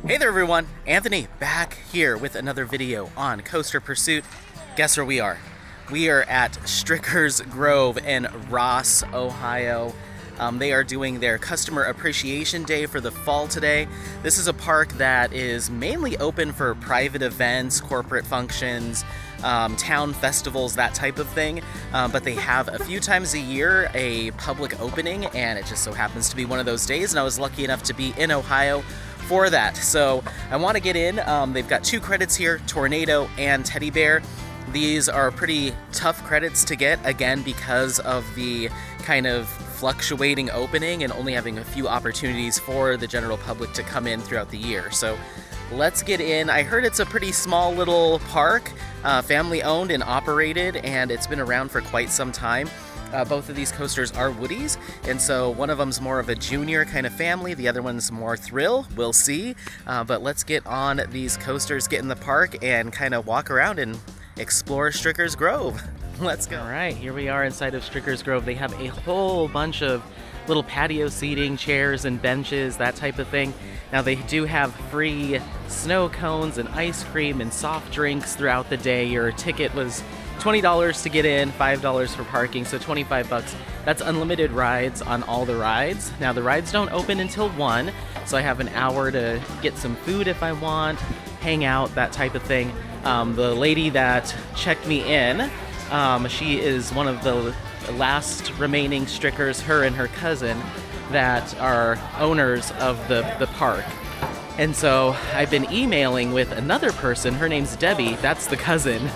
Hey there everyone, Anthony back here with another video on Coaster Pursuit. Guess where we are? We are at Stricker's Grove in Ross, Ohio. They are doing their Customer Appreciation Day for the fall today. This is a park that is mainly open for private events, corporate functions, town festivals, that type of thing. But they have a few times a year a public opening, and it just so happens to be one of those days, and I was lucky enough to be in Ohio for that. So I want to get in. They've got two credits here, Tornado and Teddy Bear. These are pretty tough credits to get, again, because of the kind of fluctuating opening and only having a few opportunities for the general public to come in throughout the year. So let's get in. I heard it's a pretty small little park, family owned and operated, and it's been around for quite some time. Both of these coasters are Woodies, and so one of them's more of a junior kind of family, the other one's more thrill, we'll see. But let's get on these coasters, get in the park, and kind of walk around and explore Stricker's Grove. Let's go. All right, here we are inside of Stricker's Grove. They have a whole bunch of little patio seating, chairs and benches, that type of thing. Now they do have free snow cones and ice cream and soft drinks throughout the day. Your ticket was $20 to get in, $5 for parking, so 25 bucks. That's unlimited rides on all the rides. Now the rides don't open until 1, so I have an hour to get some food if I want, hang out, that type of thing. The lady that checked me in, she is one of the last remaining Strickers, her and her cousin, that are owners of the park. And so I've been emailing with another person, her name's Debbie, that's the cousin.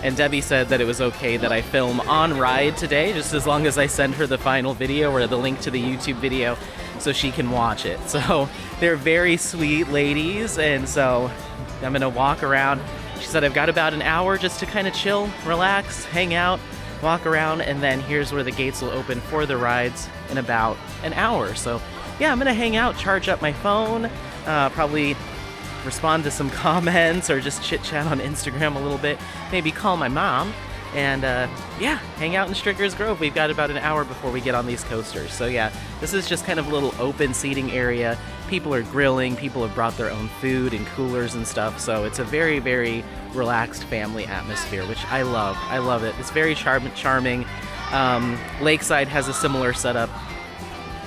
And Debbie said that it was okay that I film on ride today, just as long as I send her the final video or the link to the YouTube video so she can watch it. So they're very sweet ladies, and so I'm gonna walk around. She said I've got about an hour just to kind of chill, relax, hang out, walk around, and then here's where the gates will open for the rides in about an hour. So yeah, I'm gonna hang out, charge up my phone, probably respond to some comments or just chit chat on Instagram a little bit, maybe call my mom, and yeah, hang out in Stricker's Grove. We've got about an hour before we get on these coasters. So yeah, this is just kind of a little open seating area. People are grilling, people have brought their own food and coolers and stuff, so it's a very, very relaxed family atmosphere, which I love. I love it. It's very charming. Lakeside has a similar setup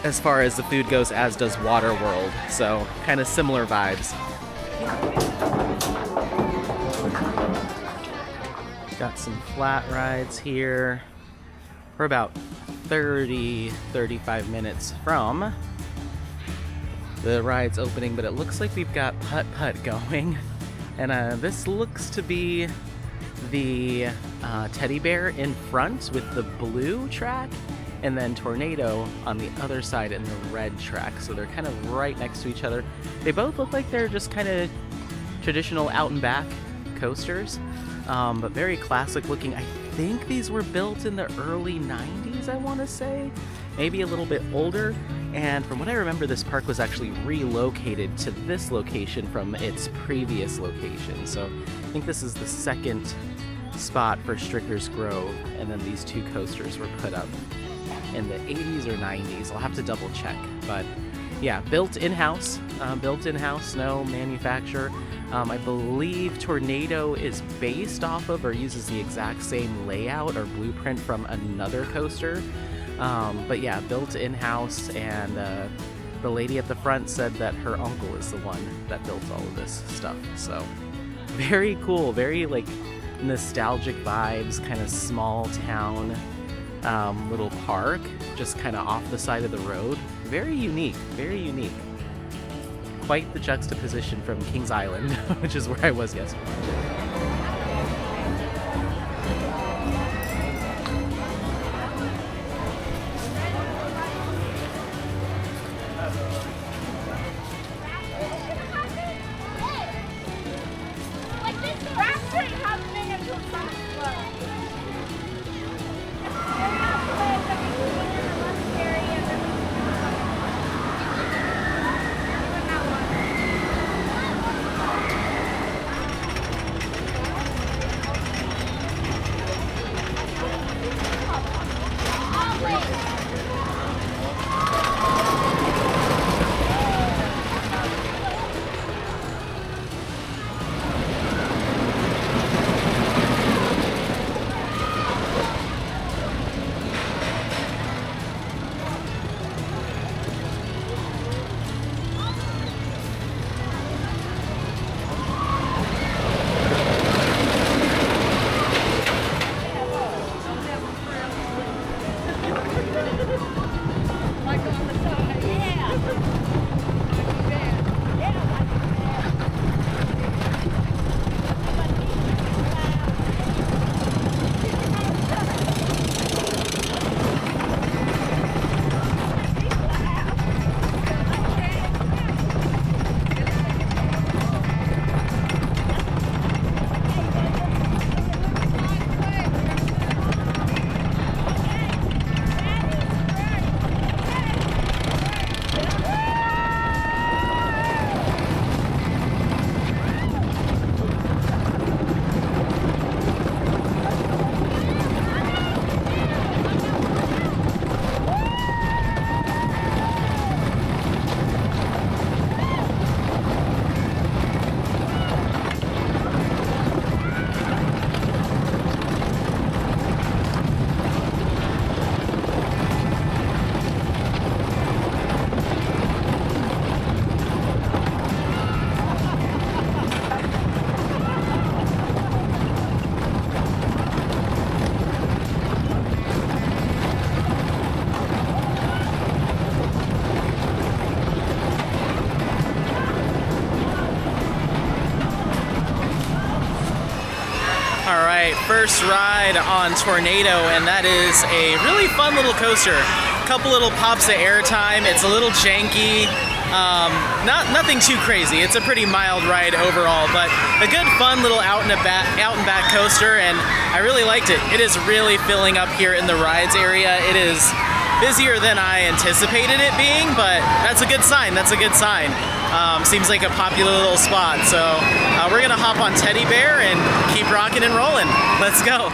as far as the food goes, as does Waterworld, so kind of similar vibes. Got some flat rides here. We're about 35 minutes from the ride's opening, but it looks like we've got putt-putt going. And this looks to be the Teddy Bear in front with the blue track, and then Tornado on the other side in the red track. So they're kind of right next to each other. They both look like they're just kind of traditional out and back coasters, but very classic looking. I think these were built in the early 90s, I want to say, maybe a little bit older. And from what I remember, this park was actually relocated to this location from its previous location. So I think this is the second spot for Stricker's Grove, and then these two coasters were put up in the 80s or 90s. I'll have to double check, but yeah, built in-house, no manufacturer. I believe Tornado is based off of or uses the exact same layout or blueprint from another coaster. But yeah, built in-house, and the lady at the front said that her uncle is the one that built all of this stuff. So very cool, very like nostalgic vibes, kind of small town little park, just kind of off the side of the road. Very unique, very unique. Quite the juxtaposition from Kings Island, which is where I was yesterday. first ride on Tornado, and that is a really fun little coaster. Couple little pops of airtime. It's a little janky. Nothing too crazy. It's a pretty mild ride overall, but a good fun little out and back coaster, and I really liked it. It is really filling up here in the rides area. It is busier than I anticipated it being, but that's a good sign. That's a good sign. Seems like a popular little spot. So we're gonna hop on Teddy Bear and keep rocking and rolling. Let's go.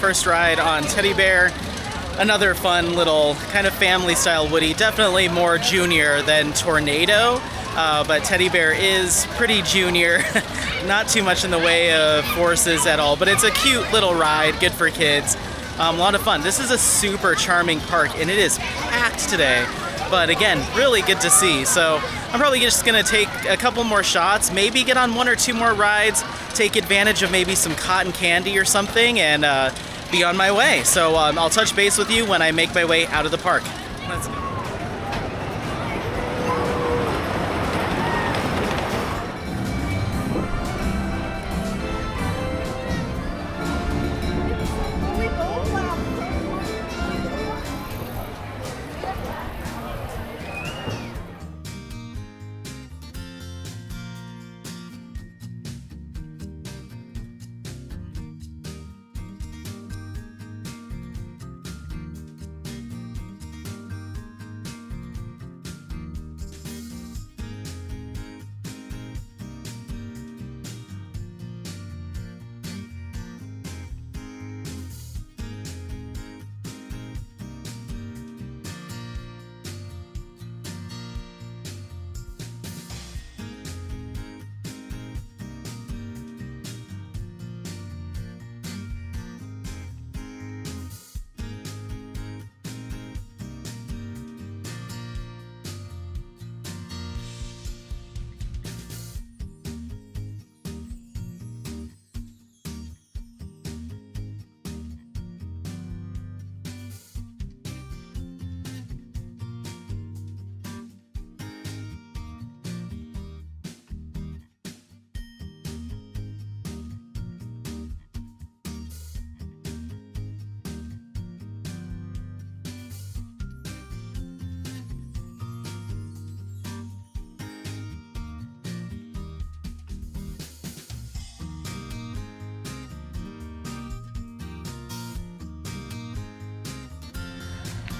First ride on Teddy Bear. Another fun little kind of family style Woody. Definitely more junior than Tornado, but Teddy Bear is pretty junior. Not too much in the way of forces at all, but it's a cute little ride, good for kids. A lot of fun. This is a super charming park, and it is packed today. But again, really good to see. So I'm probably just gonna take a couple more shots, maybe get on one or two more rides, take advantage of maybe some cotton candy or something, and be on my way. So I'll touch base with you when I make my way out of the park. Let's go.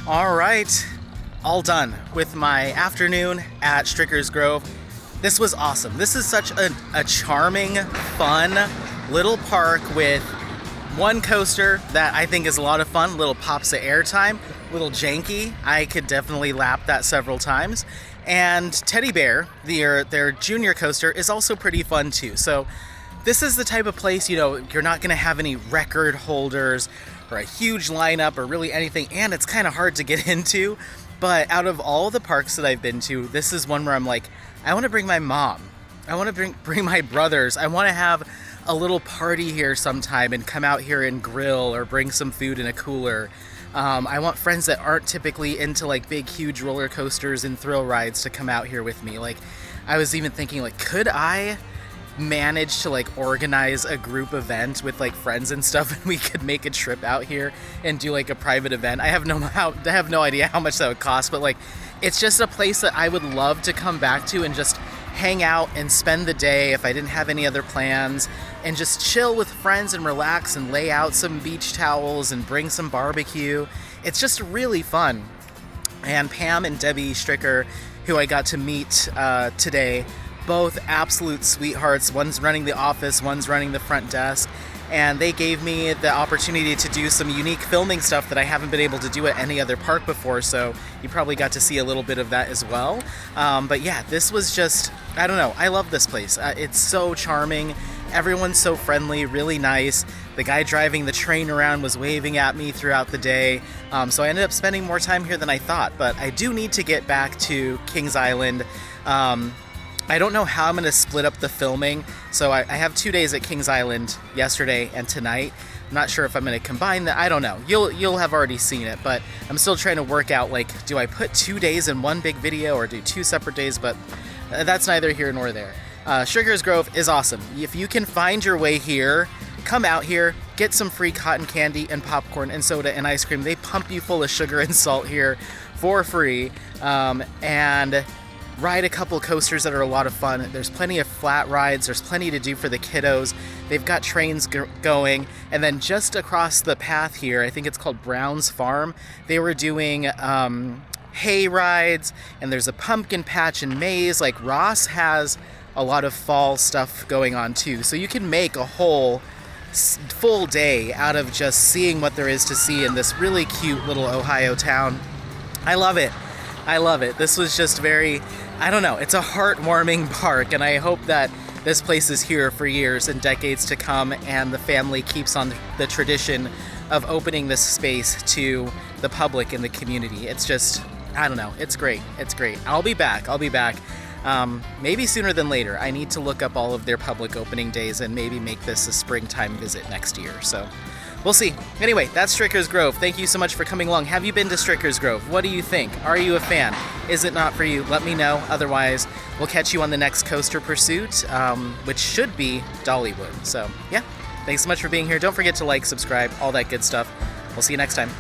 All right, all done with my afternoon at Stricker's Grove. This was awesome. This is such a charming, fun little park with one coaster that I think is a lot of fun, little pops of airtime, little janky. I could definitely lap that several times. And Teddy Bear, their junior coaster, is also pretty fun too. So this is the type of place, you know, you're not going to have any record holders or a huge lineup or really anything, and it's kind of hard to get into. But out of all the parks that I've been to, this is one where I'm like, I want to bring my mom. I want to bring my brothers. I want to have a little party here sometime and come out here and grill or bring some food in a cooler. I want friends that aren't typically into like big, huge roller coasters and thrill rides to come out here with me. Like, I was even thinking, like, could I manage to like organize a group event with like friends and stuff, and we could make a trip out here and do like a private event? I have no idea how much that would cost, but like, it's just a place that I would love to come back to and just hang out and spend the day if I didn't have any other plans, and just chill with friends and relax and lay out some beach towels and bring some barbecue. It's just really fun. And Pam and Debbie Stricker, who I got to meet today, both absolute sweethearts. One's running the office, one's running the front desk, and they gave me the opportunity to do some unique filming stuff that I haven't been able to do at any other park before, so you probably got to see a little bit of that as well. But yeah, this was just, I don't know, I love this place. It's so charming. Everyone's so friendly, really nice. The guy driving the train around was waving at me throughout the day, so I ended up spending more time here than I thought. But I do need to get back to Kings Island. I don't know how I'm going to split up the filming, so I have 2 days at Kings Island, yesterday and tonight. I'm not sure if I'm going to combine that. I don't know. You'll have already seen it, but I'm still trying to work out, like, do I put 2 days in one big video or do 2 separate days? But that's neither here nor there. Stricker's Grove is awesome. If you can find your way here, come out here, get some free cotton candy and popcorn and soda and ice cream. They pump you full of sugar and salt here for free, and ride a couple coasters that are a lot of fun. There's plenty of flat rides. There's plenty to do for the kiddos. They've got trains going. And then just across the path here, I think it's called Brown's Farm, they were doing hay rides, and there's a pumpkin patch and maze. Like, Ross has a lot of fall stuff going on too. So you can make a whole full day out of just seeing what there is to see in this really cute little Ohio town. I love it. I love it. This was just very, I don't know, it's a heartwarming park, and I hope that this place is here for years and decades to come, and the family keeps on the tradition of opening this space to the public and the community. It's just, I don't know, it's great. It's great. I'll be back. Maybe sooner than later. I need to look up all of their public opening days and maybe make this a springtime visit next year. So we'll see. Anyway, that's Stricker's Grove. Thank you so much for coming along. Have you been to Stricker's Grove? What do you think? Are you a fan? Is it not for you? Let me know. Otherwise, we'll catch you on the next Coaster Pursuit, which should be Dollywood. So yeah, thanks so much for being here. Don't forget to like, subscribe, all that good stuff. We'll see you next time.